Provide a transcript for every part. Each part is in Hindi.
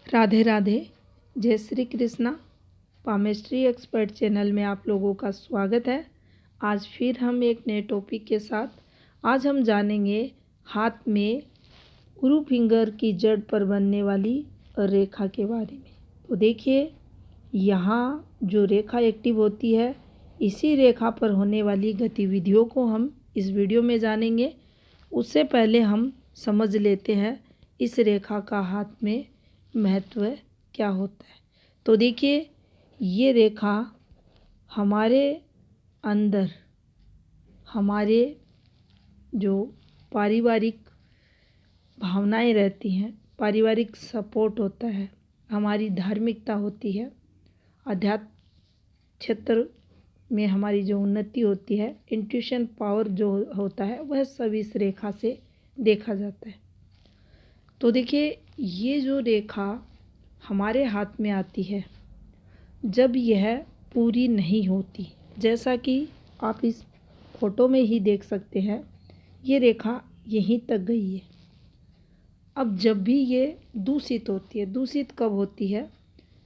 राधे राधे। जय Shri Krishna. Palmistry expert channel में आप लोगों का स्वागत है। आज फिर हम एक नए टॉपिक के साथ आज हम जानेंगे हाथ में गुरु फिंगर की जड़ पर बनने वाली रेखा के बारे में। तो देखिए, यहाँ जो रेखा एक्टिव होती है, इसी रेखा पर होने वाली गतिविधियों को हम इस वीडियो में जानेंगे। उससे पहले हम समझ लेते हैं इस रेखा का हाथ में महत्व क्या होता है। तो देखिए, ये रेखा हमारे अंदर हमारे जो पारिवारिक भावनाएं रहती हैं, पारिवारिक सपोर्ट होता है, हमारी धार्मिकता होती है, अध्यात्म क्षेत्र में हमारी जो उन्नति होती है, इंट्यूशन पावर जो होता है, वह सब इस रेखा से देखा जाता है। तो देखिए, ये जो रेखा हमारे हाथ में आती है, जब यह पूरी नहीं होती, जैसा कि आप इस फोटो में ही देख सकते हैं, ये रेखा यहीं तक गई है। अब जब भी ये दूषित होती है, दूषित कब होती है?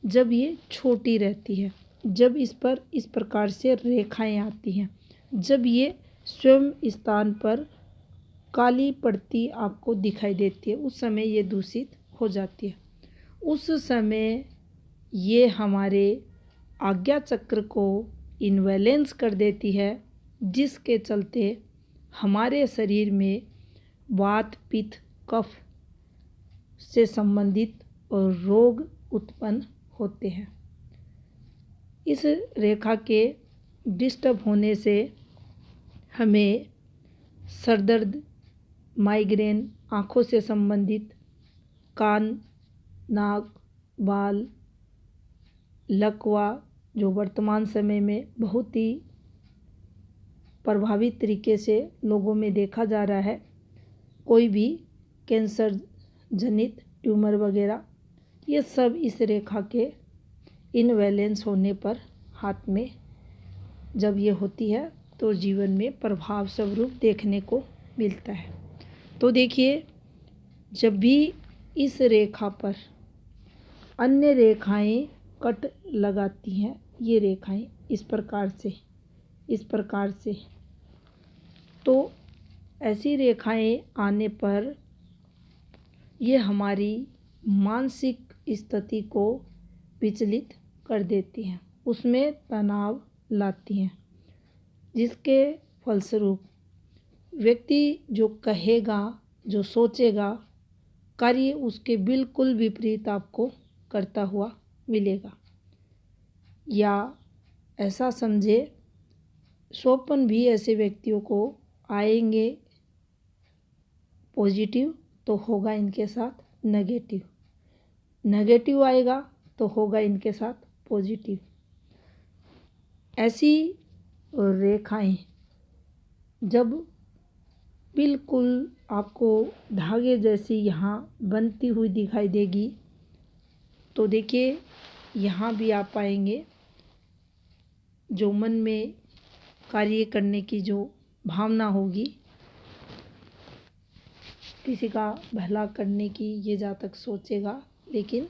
जब ये छोटी रहती है, जब इस पर इस प्रकार से रेखाएं आती हैं, जब ये स्वयं स्थान पर काली पड़ती आपको दिखाई देती है, उस समय ये दूषित हो जाती है। उस समय ये हमारे आज्ञा चक्र को इनबैलेंस कर देती है, जिसके चलते हमारे शरीर में वात पित्त कफ से संबंधित रोग उत्पन्न होते हैं। इस रेखा के डिस्टर्ब होने से हमें सरदर्द, माइग्रेन, आँखों से संबंधित, कान, नाक, बाल, लकवा, जो वर्तमान समय में बहुत ही प्रभावित तरीके से लोगों में देखा जा रहा है, कोई भी कैंसर जनित ट्यूमर वगैरह, ये सब इस रेखा के इनबैलेंस होने पर हाथ में जब ये होती है तो जीवन में प्रभाव स्वरूप देखने को मिलता है। तो देखिए, जब भी इस रेखा पर अन्य रेखाएं कट लगाती हैं, ये रेखाएं इस प्रकार से, तो ऐसी रेखाएं आने पर ये हमारी मानसिक स्थिति को विचलित कर देती हैं, उसमें तनाव लाती हैं, जिसके फलस्वरूप व्यक्ति जो कहेगा, जो सोचेगा, कार्य उसके बिल्कुल विपरीत आपको करता हुआ मिलेगा। या ऐसा समझे, स्वप्न भी ऐसे व्यक्तियों को आएंगे पॉजिटिव, तो होगा इनके साथ नेगेटिव, नेगेटिव आएगा तो होगा इनके साथ पॉजिटिव। ऐसी रेखाएं जब बिल्कुल आपको धागे जैसी यहाँ बनती हुई दिखाई देगी, तो देखिए, यहाँ भी आप पाएंगे जो मन में कार्य करने की जो भावना होगी, किसी का भला करने की, ये जहाँ तक सोचेगा, लेकिन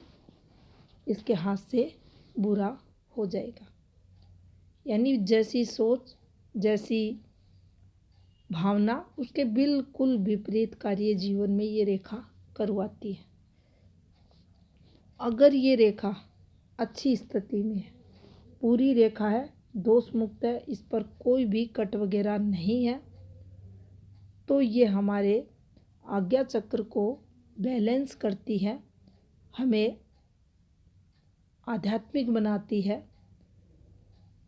इसके हाथ से बुरा हो जाएगा। यानी जैसी सोच, जैसी भावना, उसके बिल्कुल विपरीत कार्य जीवन में ये रेखा करवाती है। अगर ये रेखा अच्छी स्थिति में है, पूरी रेखा है, दोष मुक्त है, इस पर कोई भी कट वगैरह नहीं है, तो ये हमारे आज्ञा चक्र को बैलेंस करती है, हमें आध्यात्मिक बनाती है।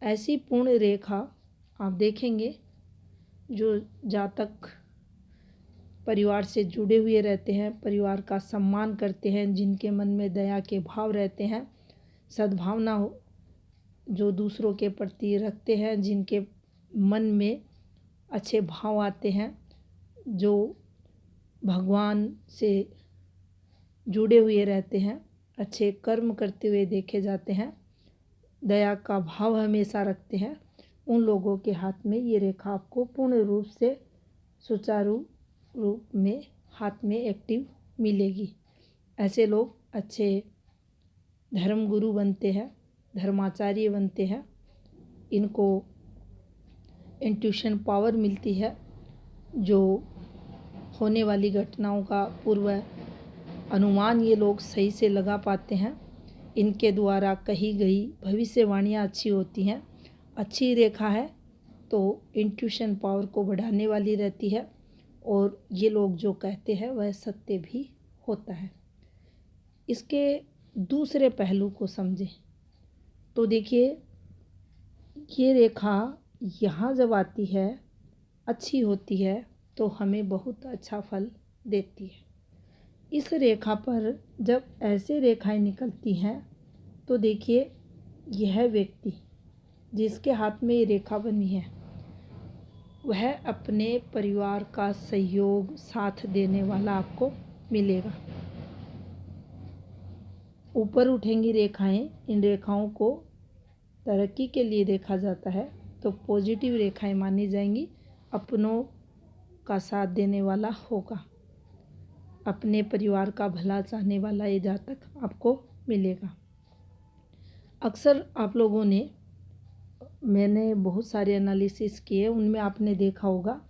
ऐसी पूर्ण रेखा आप देखेंगे जो जातक परिवार से जुड़े हुए रहते हैं, परिवार का सम्मान करते हैं, जिनके मन में दया के भाव रहते हैं, सद्भावना जो दूसरों के प्रति रखते हैं, जिनके मन में अच्छे भाव आते हैं, जो भगवान से जुड़े हुए रहते हैं, अच्छे कर्म करते हुए देखे जाते हैं, दया का भाव हमेशा रखते हैं, उन लोगों के हाथ में ये रेखा आपको पूर्ण रूप से सुचारू रूप में हाथ में एक्टिव मिलेगी। ऐसे लोग अच्छे धर्मगुरु बनते हैं, धर्माचार्य बनते हैं, इनको इंट्यूशन पावर मिलती है, जो होने वाली घटनाओं का पूर्व अनुमान ये लोग सही से लगा पाते हैं। इनके द्वारा कही गई भविष्यवाणियाँ अच्छी होती हैं। अच्छी रेखा है तो इंट्यूशन पावर को बढ़ाने वाली रहती है और ये लोग जो कहते हैं वह सत्य भी होता है। इसके दूसरे पहलू को समझें तो देखिए, ये रेखा यहाँ जब आती है, अच्छी होती है तो हमें बहुत अच्छा फल देती है। इस रेखा पर जब ऐसे रेखाएं निकलती हैं तो देखिए, यह व्यक्ति जिसके हाथ में ये रेखा बनी है वह अपने परिवार का सहयोग साथ देने वाला आपको मिलेगा। ऊपर उठेंगी रेखाएं, इन रेखाओं को तरक्की के लिए देखा जाता है तो पॉजिटिव रेखाएं मानी जाएंगी। अपनों का साथ देने वाला होगा, अपने परिवार का भला चाहने वाला ये जातक आपको मिलेगा। अक्सर आप लोगों ने, मैंने बहुत सारे एनालिसिस किए, उनमें आपने देखा होगा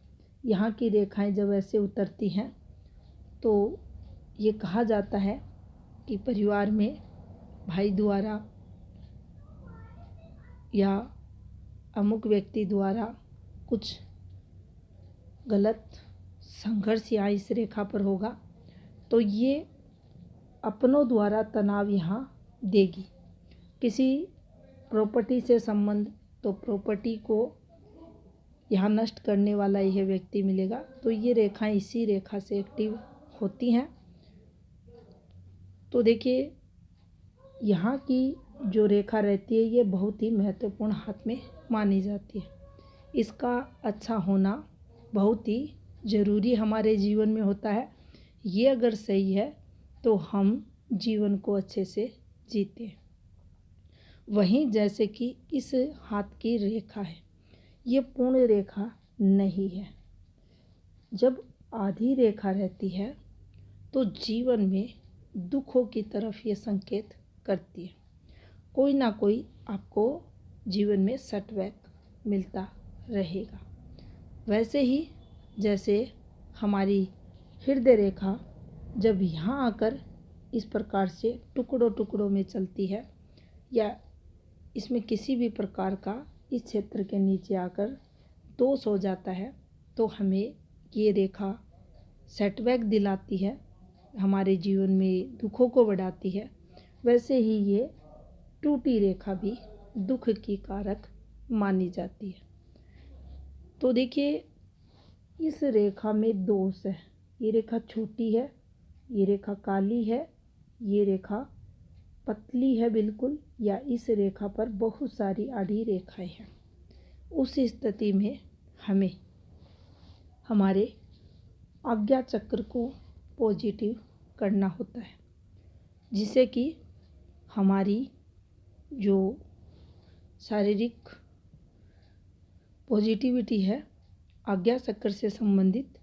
यहाँ की रेखाएं जब ऐसे उतरती हैं तो ये कहा जाता है कि परिवार में भाई द्वारा या अमुक व्यक्ति द्वारा कुछ गलत संघर्ष यहाँ इस रेखा पर होगा तो ये अपनों द्वारा तनाव यहाँ देगी। किसी प्रॉपर्टी से संबंध, तो प्रॉपर्टी को यहाँ नष्ट करने वाला यह व्यक्ति मिलेगा। तो ये रेखाएं इसी रेखा से एक्टिव होती हैं। तो देखिए, यहाँ की जो रेखा रहती है ये बहुत ही महत्वपूर्ण हाथ में मानी जाती है। इसका अच्छा होना बहुत ही ज़रूरी हमारे जीवन में होता है। ये अगर सही है तो हम जीवन को अच्छे से जीते हैं। वहीं जैसे कि इस हाथ की रेखा है, ये पूर्ण रेखा नहीं है। जब आधी रेखा रहती है तो जीवन में दुखों की तरफ ये संकेत करती है। कोई ना कोई आपको जीवन में सेटबैक मिलता रहेगा। वैसे ही जैसे हमारी हृदय रेखा जब यहाँ आकर इस प्रकार से टुकड़ों टुकड़ों में चलती है या इसमें किसी भी प्रकार का इस क्षेत्र के नीचे आकर दोष हो जाता है तो हमें ये रेखा सेटबैक दिलाती है, हमारे जीवन में दुखों को बढ़ाती है। वैसे ही ये टूटी रेखा भी दुख की कारक मानी जाती है। तो देखिए, इस रेखा में दोष है। ये रेखा छोटी है, ये रेखा काली है, ये रेखा पतली है बिल्कुल, या इस रेखा पर बहुत सारी आड़ी रेखाएं हैं। उस स्थिति में हमें हमारे आज्ञा चक्र को पॉजिटिव करना होता है, जिससे कि हमारी जो शारीरिक पॉजिटिविटी है आज्ञा चक्र से संबंधित,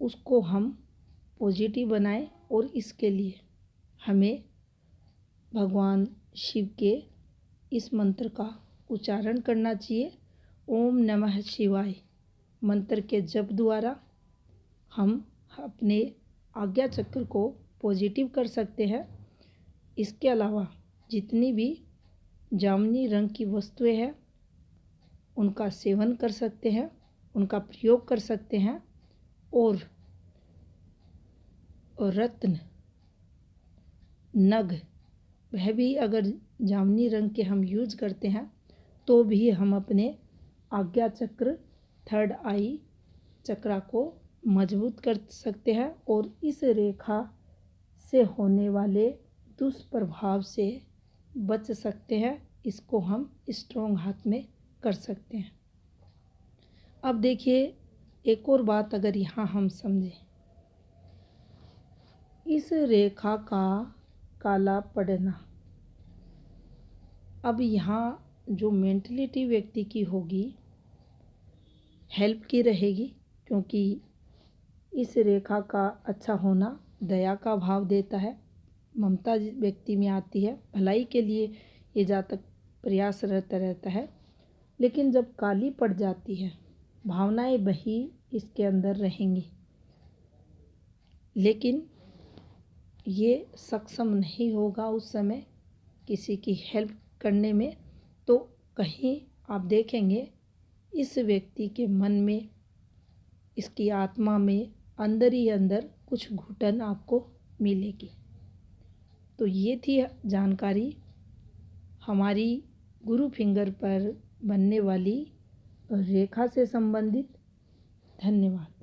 उसको हम पॉजिटिव बनाएं। और इसके लिए हमें भगवान शिव के इस मंत्र का उच्चारण करना चाहिए। ओम नमः शिवाय मंत्र के जप द्वारा हम अपने आज्ञा चक्र को पॉजिटिव कर सकते हैं। इसके अलावा जितनी भी जामुनी रंग की वस्तुएं हैं उनका सेवन कर सकते हैं, उनका प्रयोग कर सकते हैं। और रत्न नग, वह भी अगर जामुनी रंग के हम यूज करते हैं तो भी हम अपने आज्ञा चक्र, थर्ड आई चक्रा को मजबूत कर सकते हैं और इस रेखा से होने वाले दुष्प्रभाव से बच सकते हैं। इसको हम स्ट्रॉन्ग हाथ में कर सकते हैं। अब देखिए, एक और बात अगर यहाँ हम समझें, इस रेखा का काला पड़ना, अब यहाँ जो मेंटलिटी व्यक्ति की होगी हेल्प की रहेगी, क्योंकि इस रेखा का अच्छा होना दया का भाव देता है। ममता व्यक्ति में आती है, भलाई के लिए ये जातक प्रयासरत रहता है। लेकिन जब काली पड़ जाती है, भावनाएं वही इसके अंदर रहेंगी, लेकिन ये सक्षम नहीं होगा उस समय किसी की हेल्प करने में। तो कहीं आप देखेंगे इस व्यक्ति के मन में, इसकी आत्मा में अंदर ही अंदर कुछ घुटन आपको मिलेगी। तो ये थी जानकारी हमारी गुरु फिंगर पर बनने वाली रेखा से संबंधित। धन्यवाद।